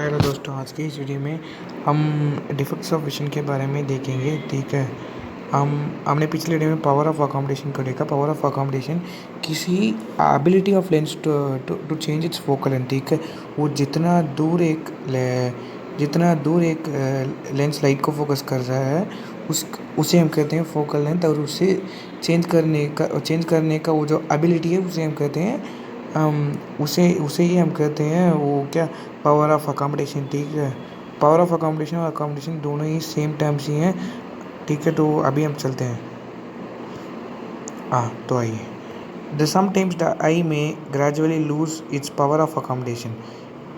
Hello दोस्तों, आज की इस वीडियो में हम डिफेक्ट्स ऑफ विजन के बारे में देखेंगे। ठीक है, हमने पिछले वीडियो में पावर ऑफ अकोमोडेशन को देखा। पावर ऑफ अकोमोडेशन किसी ability of lens to change its focal length. ठीक है, वो जितना दूर एक लेंस लाइट को फोकस कर रहा है उसे हम कहते हैं फोकल लेंथ। और उसे चेंज करने का वो जो एबिलिटी है उसे हम कहते हैं उसे ही हम कहते हैं वो क्या, पावर ऑफ अकोमोडेशन। ठीक है, पावर ऑफ अकोमोडेशन और अकोमोडेशन दोनों ही सेम टर्म्स ही हैं। ठीक है, तो अभी हम चलते हैं। तो आइए, द समटाइम्स द आई में gradually lose its power of accommodation.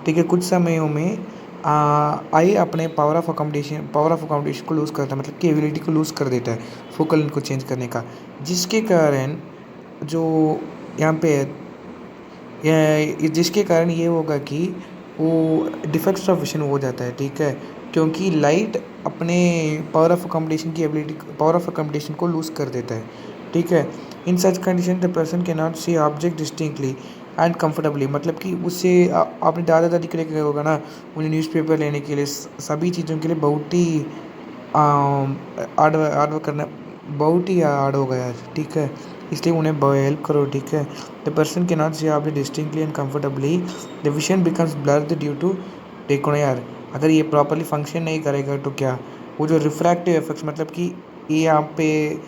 ठीक है, कुछ समयों में आई अपने पावर ऑफ अकोमोडेशन को लूज़ करता है, मतलब कि एबिलिटी को लूज़ कर देता है फोकल लेंथ को चेंज करने का, जिसके कारण जो यहाँ पे जिसके कारण ये होगा कि वो डिफेक्ट्स ऑफ विजन हो जाता है। ठीक है, क्योंकि लाइट अपने पावर ऑफ अकोमोडेशन को लूज़ कर देता है। ठीक है, in such condition the person can not see object distinctly and comfortably. मतलब कि उससे अपने दादा दादी के लिए क्या होगा ना, उन्हें न्यूज़पेपर लेने के लिए, सभी चीज़ों के लिए बहुत ही हार्ड करना बहुत ही हार्ड हो गया है। ठीक है, इसलिए उन्हें हेल्प करो। ठीक है, the person can not see object distinctly and comfortably, the vision becomes blurred due to, देखो ना यार, अगर ये प्रॉपरली फंक्शन नहीं करेगा तो क्या, वो जो रिफ्रैक्टिव इफेक्ट्स, मतलब कि ये यहाँ पे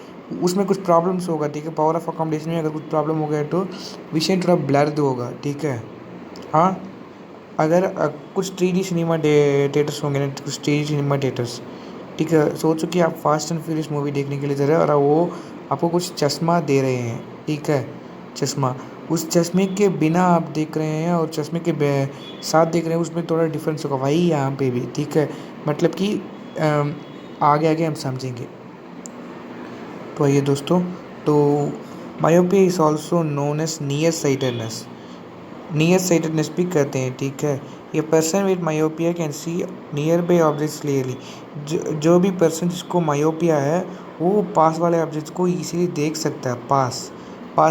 उसमें कुछ प्रॉब्लम्स होगा। ठीक है, पावर ऑफ अकोमोडेशन में अगर कुछ प्रॉब्लम हो गया तो विजन थोड़ा ब्लर्ड होगा। ठीक है, हाँ, अगर कुछ 3D सिनेमा थिएटर्स होंगे ना, कुछ 3D सिनेमा थिएटर्स। ठीक है, सोचो कि आप फास्ट एंड फ्यूरियस मूवी देखने के लिए जा रहे हो और वो आपको कुछ चश्मा दे रहे हैं। ठीक है, चश्मा, उस चश्मे के बिना आप देख रहे हैं और चश्मे के साथ देख रहे हैं, उसमें थोड़ा डिफरेंस होगा। वही यहाँ पे भी। ठीक है, मतलब कि आगे आगे हम समझेंगे। तो आइए दोस्तों, तो myopia is also known as near sightedness भी कहते हैं। ठीक है, ये person with myopia can see nearby objects clearly. जो भी पर्सन जिसको मायोपिया है वो पास वाले ऑब्जेक्ट्स को ईजिली देख सकता है। पास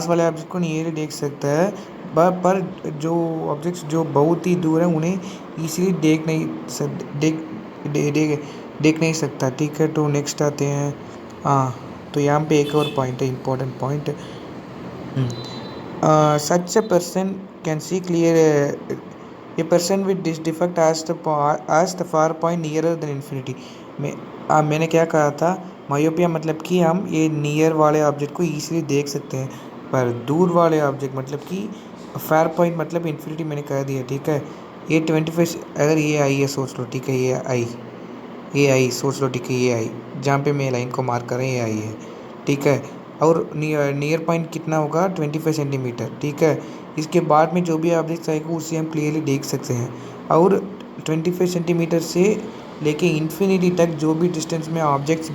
वाले ऑब्जेक्ट को नियरली देख सकता है, पर जो ऑब्जेक्ट्स जो बहुत ही दूर हैं उन्हें ईजिली देख नहीं सकता। ठीक है, तो नेक्स्ट आते हैं। तो यहाँ पे एक और पॉइंट है, important point. Such a person can see clear a person with this defect as the far point nearer than infinity। मैंने क्या कहा था, मायोपिया मतलब कि हम ये नियर वाले ऑब्जेक्ट को ईजिली देख सकते हैं, पर दूर वाले ऑब्जेक्ट मतलब कि फार पॉइंट मतलब इन्फिनिटी मैंने कह दिया। ठीक है, ये 25, अगर ये आई है सोच लो। ठीक है, ये आई सोच लो। ठीक है, ये आई जहाँ पे मैं लाइन को मार्क कर रहे हैं ये आई है। ठीक है, और नियर पॉइंट कितना होगा, 25 सेंटीमीटर। ठीक है, इसके बाद में जो भी ऑब्जेक्ट आएगा उसे हम क्लियरली देख सकते हैं। और 25 सेंटीमीटर से लेके इन्फिनिटी तक जो भी डिस्टेंस में ऑब्जेक्ट्स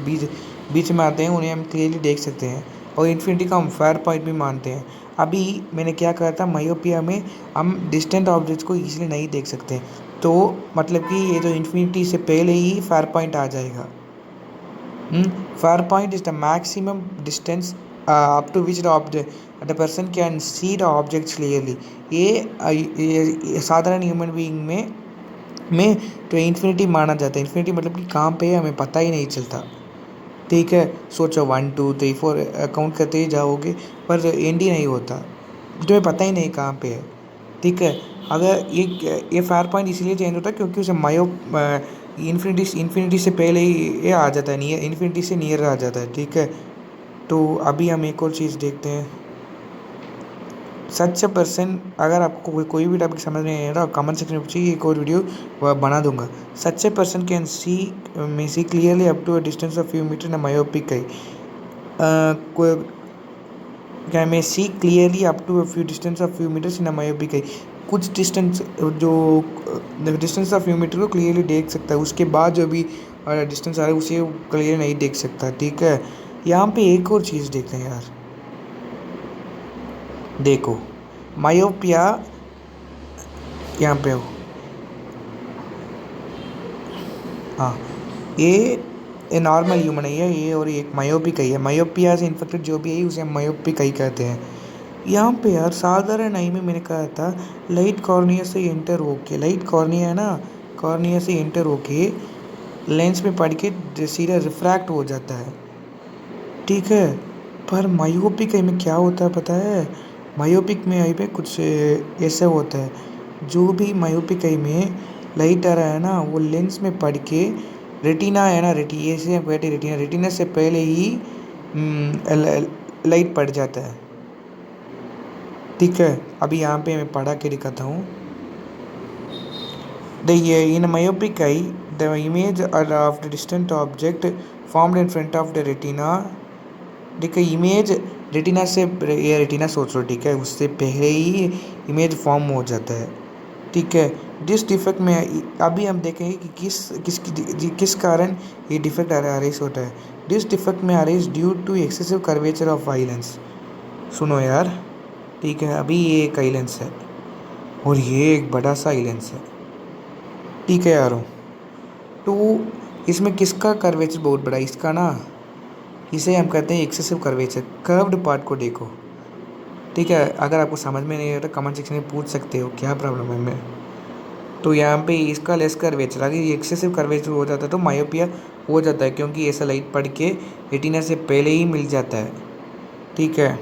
बीच में आते हैं उन्हें हम क्लियरली देख सकते हैं, और इन्फिनिटी का हम फेयर पॉइंट भी मानते हैं। अभी मैंने क्या कहा था, मायोपिया में हम डिस्टेंट ऑब्जेक्ट्स को ईजिली नहीं देख सकते, तो मतलब कि ये जो इन्फिनिटी से पहले ही फेयर पॉइंट आ जाएगा। Far point is the maximum distance up to which the person can see the objects clearly। ये साधारण ह्यूमन बीइंग में तो इन्फिनिटी माना जाता है। इन्फिनिटी मतलब कि कहाँ पे है हमें पता ही नहीं चलता। ठीक है, सोचो 1 2 3 4 काउंट करते ही जाओगे, पर एंड ही नहीं होता, तुम्हें पता ही नहीं कहाँ पे है। ठीक है, अगर ये फायर पॉइंट इसीलिए चेंज होता है क्योंकि उसे इन्फिनिटी से पहले ही ये आ जाता है, नियर इन्फिनिटी से नियर आ जाता है। ठीक है, तो अभी हम एक और चीज़ देखते हैं। सच पर्सन, अगर आपको कोई भी टॉपिक समझ नहीं आ रहा, कमेंट सेक्शन में पूछिए, एक और वीडियो बना दूंगा। Such person can see clearly up to a distance of few metre in myopic eye. Can may see clearly up to a few distance of few metres in a myopic eye. कुछ distance जो distance of few metre को clearly देख सकता है, उसके बाद जो भी डिस्टेंस आ रहा है उसे क्लियर नहीं देख सकता। ठीक है, यहाँ पे एक और चीज़ देखते हैं यार। देखो, मायोपिया यहाँ पे हो, हाँ, ये नॉर्मल ह्यूमन है ये, और एक मायोपिक है। मायोपिया से इन्फेक्टेड जो भी है उसे हम मायोपिक ही कहते हैं। यहाँ पे यार साधारण आई में मैंने कहा था लाइट कॉर्निया से एंटर होके, लाइट कॉर्निया है ना, कॉर्निया से एंटर होके लेंस में पड़ के सीधा रिफ्रैक्ट हो जाता है, ठीक है। पर मायोपिक आई में क्या होता है पता है? मायोपिक में आई पे कुछ ऐसा होता है, जो भी मायोपिक आई में लाइट आ रहा है ना, वो लेंस में पड़ के रेटिना है ना, ऐसे हम कहते हैं रेटिना, रेटिना से पहले ही लाइट पड़ जाता है, ठीक है। अभी यहाँ पे मैं पढ़ा के दिखाता हूँ। In a myopic eye, the image of the distant object formed in front of the retina, देखिए इमेज रेटिना से, ये रेटिना सोच लो, ठीक है, उससे पहले ही इमेज फॉर्म हो जाता है, ठीक है। जिस डिफेक्ट में अभी हम देखेंगे कि किस कारण ये डिफेक्ट अराइज होता है। दिस डिफेक्ट में arise due to excessive curvature of eye lens. सुनो यार, ठीक है, अभी ये एक आई लेंस है और ये एक बड़ा सा आई लेंस है, ठीक है यारों। तो इसमें किसका कर्वेचर बहुत बड़ा है? इसका ना, इसे हम कहते हैं एक्सेसिव कर्वेचर। कर्व्ड पार्ट को देखो, ठीक है। अगर आपको समझ में नहीं आता कमेंट सेक्शन में पूछ सकते हो क्या प्रॉब्लम है मैं। तो यहाँ पे इसका लेस कर्वेचर, अगर ये एक्सेसिव कर्वेचर हो जाता है तो मायोपिया हो जाता है, क्योंकि ऐसा लाइट पड़ के रेटिना से पहले ही मिल जाता है, ठीक है।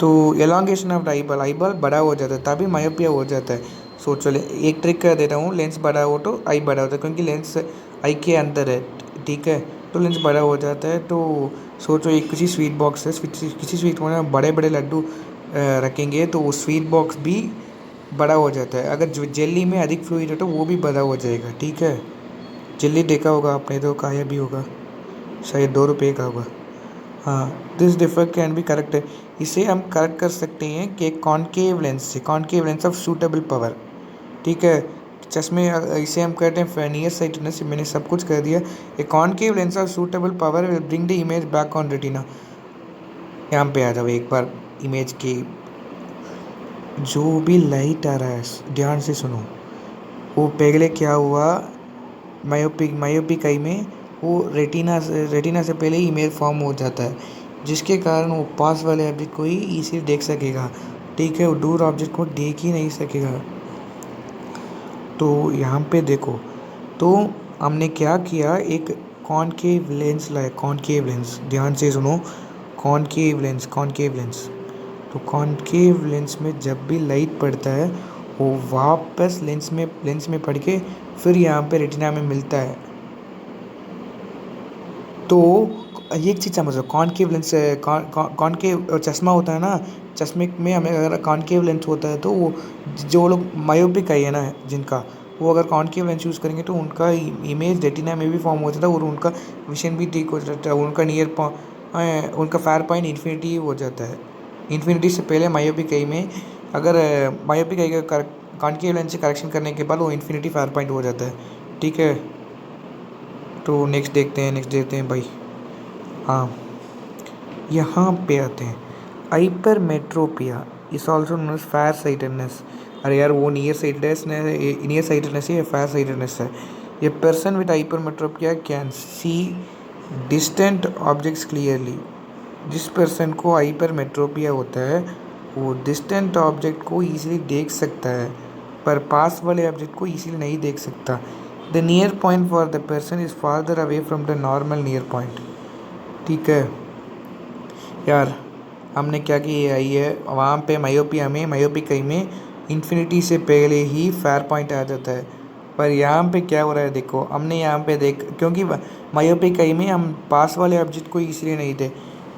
तो एलोंगेशन ऑफ आईबॉल बड़ा हो जाता है, तभी मायोपिया हो जाता है। सोचो, एक ट्रिक कर देता हूँ, लेंस बड़ा हो तो आई बड़ा होता है, क्योंकि लेंस आई के अंदर है, ठीक है, तो लेंस बड़ा हो जाता है। तो सोचो एक किसी स्वीट बॉक्स है, किसी स्वीट में बड़े बड़े लड्डू रखेंगे तो वो स्वीट बॉक्स भी बड़ा हो जाता है। अगर जेली में अधिक फ्लूइड है तो वो भी बड़ा हो जाएगा, ठीक है। जेली देखा होगा आपने, तो खाया भी होगा, शायद 2 रुपये का होगा। हाँ, this defect can be correct है। इसे हम करेक्ट कर सकते हैं कि कॉनकेव लेंस से, concave lens of suitable power, ठीक है। चश्मे इसे हम कहते हैं नियर साइटेडनेस। मैंने सब कुछ कह दिया। ए concave lens of suitable power will bring the image back on retina. यहाँ पे आ जाओ एक बार, इमेज की जो भी लाइट आ रहा है ध्यान से सुनो। वो पहले क्या हुआ, मायोपिक आई में वो रेटिना से पहले ही इमेज फॉर्म हो जाता है, जिसके कारण वो पास वाले ऑब्जेक्ट को ही इजीली देख सकेगा, ठीक है। वो दूर ऑब्जेक्ट को देख ही नहीं सकेगा। तो यहाँ पे देखो, तो हमने क्या किया, एक कॉनकेव लेंस लाया, कॉनकेव लेंस, ध्यान से सुनो, कॉनकेव लेंस। तो कॉनकेव लेंस में जब भी लाइट पड़ता है वो वापस लेंस में पड़ के फिर यहाँ पे रेटिना में मिलता है। तो एक चीज़ समझो, कॉनकेव लेंस, कॉनकेव चश्मा होता है ना, चश्मे में हमें अगर कॉनकेव लेंस होता है तो वो जो लोग मायोपिक आई है ना जिनका, वो अगर कॉनकेव लेंस यूज़ करेंगे तो उनका इमेज रेटिना में भी फॉर्म हो जाता है और उनका विजन भी ठीक हो जाता है, उनका फायर पॉइंट इन्फिनिटी हो जाता है। इन्फिनिटी से पहले मायोपिक आई में, अगर मायोपिक आई का कॉनकेव लेंस से करेक्शन करने के बाद वो इन्फिनिटी फायर पॉइंट हो जाता है, ठीक है। तो नेक्स्ट देखते हैं भाई। हाँ, यहाँ पे आते हैं, hypermetropia is also known as far sightedness. अरे यार, वो नियर साइटेडनेस है, फायर साइटेडनेस है। ये person with hypermetropia can see distant objects clearly. जिस पर्सन को हाइपरमेट्रोपिया होता है वो डिस्टेंट ऑब्जेक्ट को ईजिली देख सकता है, पर पास वाले ऑब्जेक्ट को ईजिली नहीं देख सकता। The near point for the person is farther away from the normal near point, ठीक है यार। हमने क्या किया है, वहाँ पे मायोपिक आई में इन्फिनिटी से पहले ही फायर पॉइंट आ जाता है, पर यहाँ पे क्या हो रहा है देखो, हमने यहाँ पे क्योंकि मायोपिक आई में हम पास वाले ऑब्जेक्ट को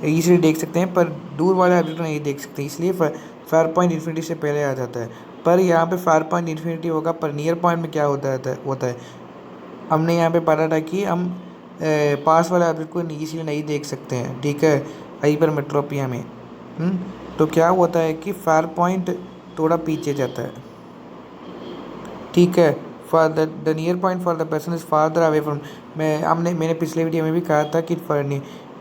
ईजिली देख सकते हैं, पर दूर वाले ऑब्जेक्ट को नहीं देख सकते, इसलिए फायर पॉइंट इन्फिनिटी से पहले आ जाता है। पर यहाँ पे फायर पॉइंट इन्फिनिटी होगा, पर नियर पॉइंट में क्या होता है हमने यहाँ पे पढ़ा था कि हम पास वाले ऑब्जेक्ट को ईजिली नहीं देख सकते हैं, ठीक है, हाइपरमेट्रोपिया में। तो क्या होता है कि फायर पॉइंट थोड़ा पीछे जाता है, ठीक है। For the near point for the person is farther away from, मैंने पिछले वीडियो में भी कहा था कि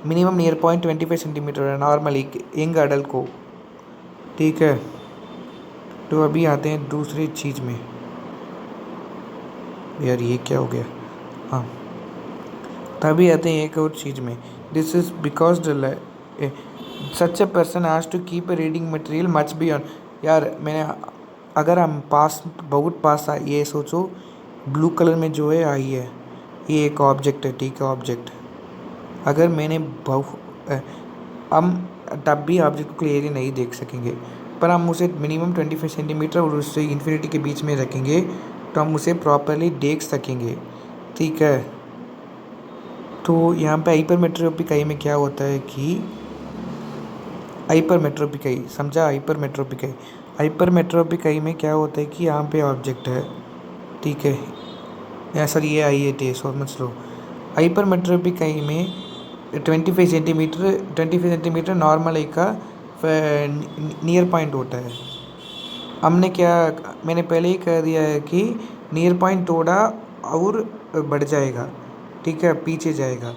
मिनिमम नियर पॉइंट 25 सेंटीमीटर है नॉर्मली यंग अडल्ट को, ठीक है। तो अभी आते हैं दूसरी चीज़ में। यार ये क्या हो गया, हाँ, तभी आते हैं एक और चीज़ में। This is because such a person has to keep a reading material much beyond. यार मैंने, अगर हम बहुत पास ये सोचो ब्लू कलर में जो है आई है, ये एक ऑब्जेक्ट है, ठीक है। ऑब्जेक्ट अगर मैंने हम तब भी ऑब्जेक्ट को क्लियरली नहीं देख सकेंगे, पर हम उसे मिनिमम 25 सेंटीमीटर और उससे इन्फिनिटी के बीच में रखेंगे तो हम उसे प्रॉपरली देख सकेंगे, ठीक है। तो यहाँ पे हाइपरमेट्रोपिकाई में क्या होता है कि हाइपरमेट्रोपिकाई, समझा? हाइपरमेट्रोपिकाई में क्या होता है कि यहाँ पे ऑब्जेक्ट है, ठीक है। या सर ये आई है टे समझ लो। हाइपरमेट्रोपिकाई में 25 सेंटीमीटर नॉर्मल आई का नियर पॉइंट होता है। मैंने पहले ही कह दिया है कि नियर पॉइंट थोड़ा और बढ़ जाएगा, ठीक है, पीछे जाएगा,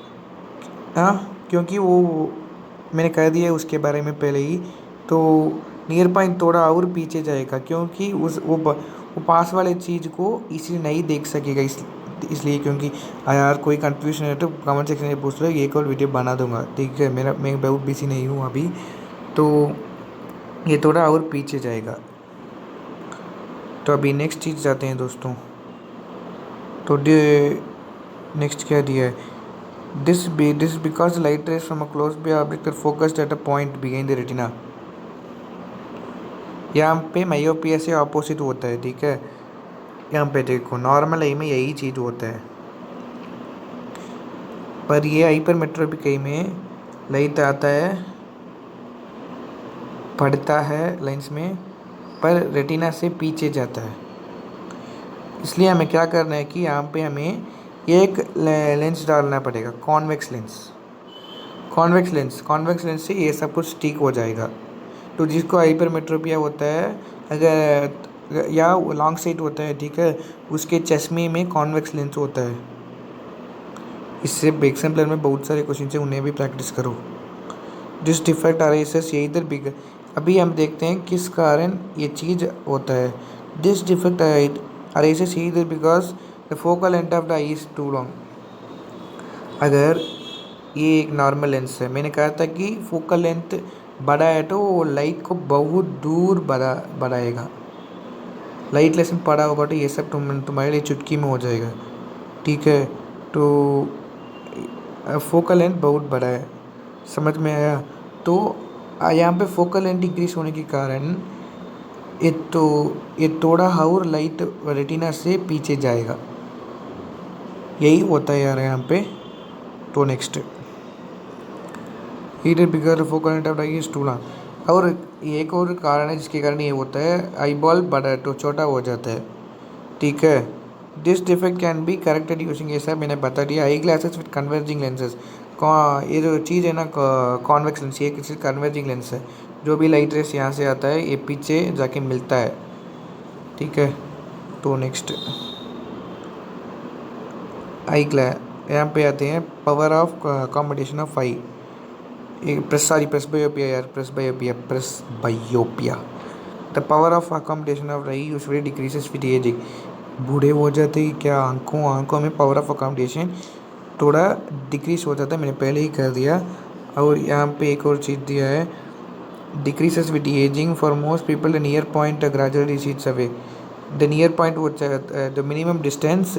हाँ, क्योंकि वो मैंने कह दिया है उसके बारे में पहले ही। तो नियर पॉइंट थोड़ा और पीछे जाएगा क्योंकि वो पास वाले चीज़ को इसीलिए नहीं देख सकेगा, इसलिए क्योंकि यार कोई कंफ्यूजन है तो कमेंट सेक्शन में पूछ लो, एक और वीडियो बना दूंगा, ठीक है। मैं बहुत बिजी नहीं हूँ अभी, तो ये थोड़ा और पीछे जाएगा। तो अभी नेक्स्ट चीज़ जाते हैं दोस्तों। तो नेक्स्ट क्या दिया है, this because light rays from a close by object are focused at a point behind the retina. यहाँ पे मायोपिया से ऑपोजिट होता है, ठीक है। यहाँ पे देखो नॉर्मल आई में यही चीज़ होता है, पर ये हाइपरमेट्रोपिक में लाइट आता है, पड़ता है लेंस में, पर रेटिना से पीछे जाता है। इसलिए हमें क्या करना है कि यहाँ पे हमें एक लेंस डालना पड़ेगा, कॉन्वेक्स लेंस से ये सब कुछ ठीक हो जाएगा। तो जिसको हाइपरमेट्रोपिया होता है अगर या लॉन्ग साइट होता है, ठीक है, उसके चश्मे में कॉन्वेक्स लेंस होता है। इससे एग्जाम्पल में बहुत सारे क्वेश्चन है, उन्हें भी प्रैक्टिस करो। दिस डिफेक्ट अराइजेस ये इधर बिग, अभी हम देखते हैं किस कारण ये चीज़ होता है। दिस डिफेक्ट अराइजेस इधर because the focal length of the eye is too long. अगर ये एक नॉर्मल लेंस है, मैंने कहा था कि फोकल लेंथ बड़ा है तो वो लाइट को बहुत दूर बढ़ाएगा। लाइट लेसन पड़ा होगा तो ये सब तुम्हारे लिए चुटकी में हो जाएगा, ठीक है। तो फोकल लेंथ बहुत बड़ा है, समझ में आया? तो यहाँ पे फोकल लेंथ डिक्रीज होने के कारण ये थोड़ा और लाइट रेटिना से पीछे जाएगा, यही होता है यार यहाँ पे। तो next heater bigger focal length of eye is too long. और एक और कारण है जिसके कारण ये होता है, आई बॉल बड़ा तो छोटा हो जाता है, ठीक है। This defect can be corrected using, ये सब मैंने बता दिया। Eye glasses with converging lenses, ये जो चीज़ है ना कॉन्वेक्स लेंस, ये किसी कन्वर्जिंग लेंस है। जो भी लाइट रेस यहाँ से आता है ये पीछे जाके मिलता है, ठीक है। तो नेक्स्ट आई ग्ला, यहाँ पे आते हैं power of combination of I, presbyopia. The power of accommodation of I usually decreases with ageing. बूढ़े हो जाते ही क्या आंखों में पावर ऑफ अकोमोडेशन थोड़ा डिक्रीज हो जाता है, मैंने पहले ही कह दिया। और यहाँ पे एक और चीज़ दिया है, decreases with ageing for most people the near point gradually recedes away. The near point वो द मिनिमम डिस्टेंस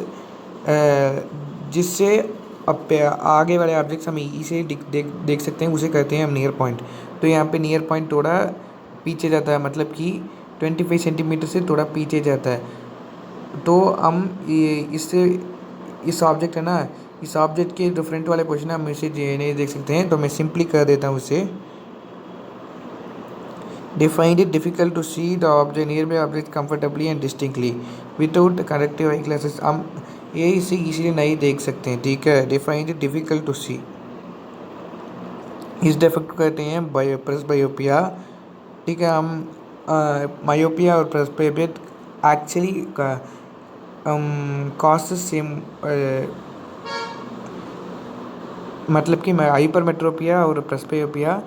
जिससे अब आगे वाले ऑब्जेक्ट्स हम इसे देख सकते हैं, उसे कहते हैं हम नियर पॉइंट। तो यहाँ पे नियर पॉइंट थोड़ा पीछे जाता है, मतलब कि 25 सेंटीमीटर से थोड़ा पीछे जाता है। तो हम इससे इस ऑब्जेक्ट है ना, इस ऑब्जेक्ट के जो फ्रंट वाले पोर्शन है हम इसे नहीं देख सकते हैं। तो मैं सिंपली कर देता हूँ उसे, They find it difficult to see the object nearby object comfortably and distinctly without corrective eyeglasses। हम ये इसे इसीलिए नहीं देख सकते हैं, ठीक है। They find it difficult to see, इस डिफेक्ट को कहते हैं प्रेसबायोपिया, ठीक है। हम मायोपिया और प्रेसबायोपिया एक्चुअली कॉज सेम, मतलब कि हाइपरमेट्रोपिया और प्रेसबायोपिया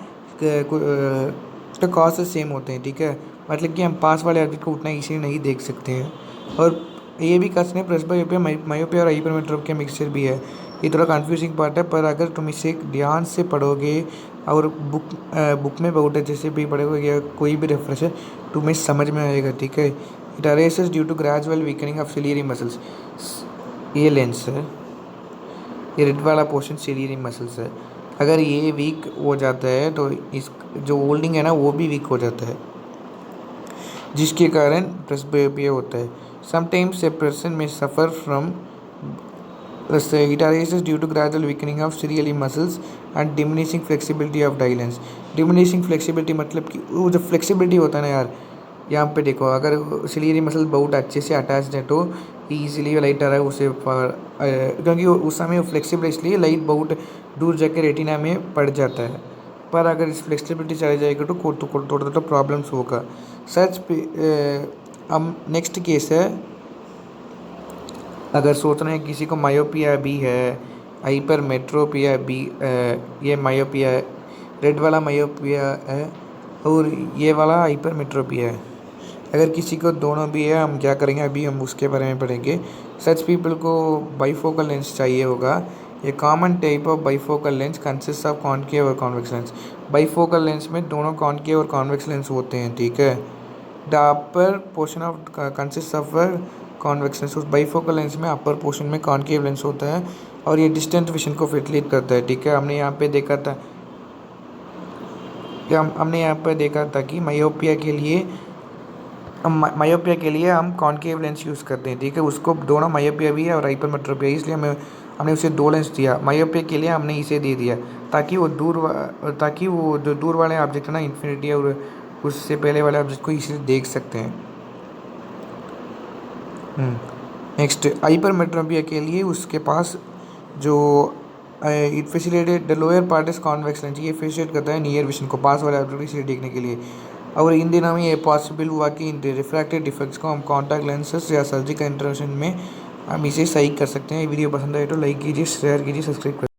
तो कॉज सेम होते हैं, ठीक है। मतलब कि हम पास वाले ऑब्जेक्ट को उतना इसीलिए नहीं देख सकते हैं। और ये भी कह सकते हैं प्रेसबायोपिया मायोपिया और हाइपरमेट्रोपिया मिक्सचर भी है। ये थोड़ा कंफ्यूजिंग पार्ट है, पर अगर तुम इसे ध्यान से पढ़ोगे और बुक में बहुत अच्छे से भी पढ़ोगे या कोई भी रेफरेंस है तुम्हें समझ में आएगा, ठीक है। It arises due to gradual weakening of ciliary muscles. ये लेंस है, ये रेड वाला पोर्शन सिलियरी मसल्स है, अगर ये वीक हो जाता है तो इस जो होल्डिंग है ना वो भी वीक हो जाता है, जिसके कारण प्रेसबियोपिया होता है। समटाइम्स ए पर्सन में suffer from it arises due to gradual weakening of ciliary muscles and diminishing flexibility of die lens। diminishing flexibility मतलब कि वो जो flexibility होता है ना यार, यहाँ पे देखो अगर सिलियरी मसल बहुत अच्छे से अटैच्ड है तो ईजिली लाइट आ रहा है उसे क्योंकि उस समय वो फ्लेक्सिबल इसलिए लाइट बहुत दूर जाके रेटिना में पड़ जाता है। पर अगर इस फ्लेक्सिबिलिटी चली जाएगी तो थोड़ा थोड़ा प्रॉब्लम्स होगा। सच हम नेक्स्ट केस है, अगर सोच रहे हैं किसी को मायोपिया भी है, हाइपरमेट्रोपिया भी, ये मायोपिया है, रेड वाला मायोपिया है और ये वाला हाइपरमेट्रोपिया है। अगर किसी को दोनों भी है हम क्या करेंगे अभी हम उसके बारे में पढ़ेंगे। सच पीपल को बाइफोकल लेंस चाहिए होगा। ये common type of bifocal lens consist of concave और कॉन्वेक्स लेंस। बाइफोकल लेंस में दोनों कॉनकेव और कॉन्वेक्स लेंस होते हैं, ठीक है। The upper portion of consist of convex lens. उस बाइफोकल लेंस में अपर पोर्शन में कॉनकेव लेंस होता है और ये डिस्टेंट विजन को फैसिलिटेट करता है, ठीक है। हमने यहाँ पे देखा था कि मायोपिया के लिए हम कॉनकेव लेंस यूज़ करते हैं, ठीक है। उसको दोनों मायोपिया भी है और हाइपरमेट्रोपिया, इसलिए हमने उसे 2 लेंस दिया। मायोपिया के लिए हमने इसे दे दिया ताकि वो जो दूर वाले ऑब्जेक्ट है ना इन्फिनिटी और उससे पहले वाले ऑब्जेक्ट को इसीलिए देख सकते हैं। नेक्स्ट हाइपरमेट्रोपिया के लिए उसके पास जो it facilitate the lower part is convex lens. ये फैसिलिटेट करता है नियर विजन को, पास वाले ऑब्जेक्ट इसे देखने के लिए। और इन दिनों में ये पॉसिबल हुआ कि इन रिफ्रैक्टेड डिफेक्ट्स को हम कॉन्टैक्ट लेंसेज या सर्जिकल इंटरवेंशन में हम इसे सही कर सकते हैं। वीडियो पसंद आए तो लाइक कीजिए, शेयर कीजिए, सब्सक्राइब करिए।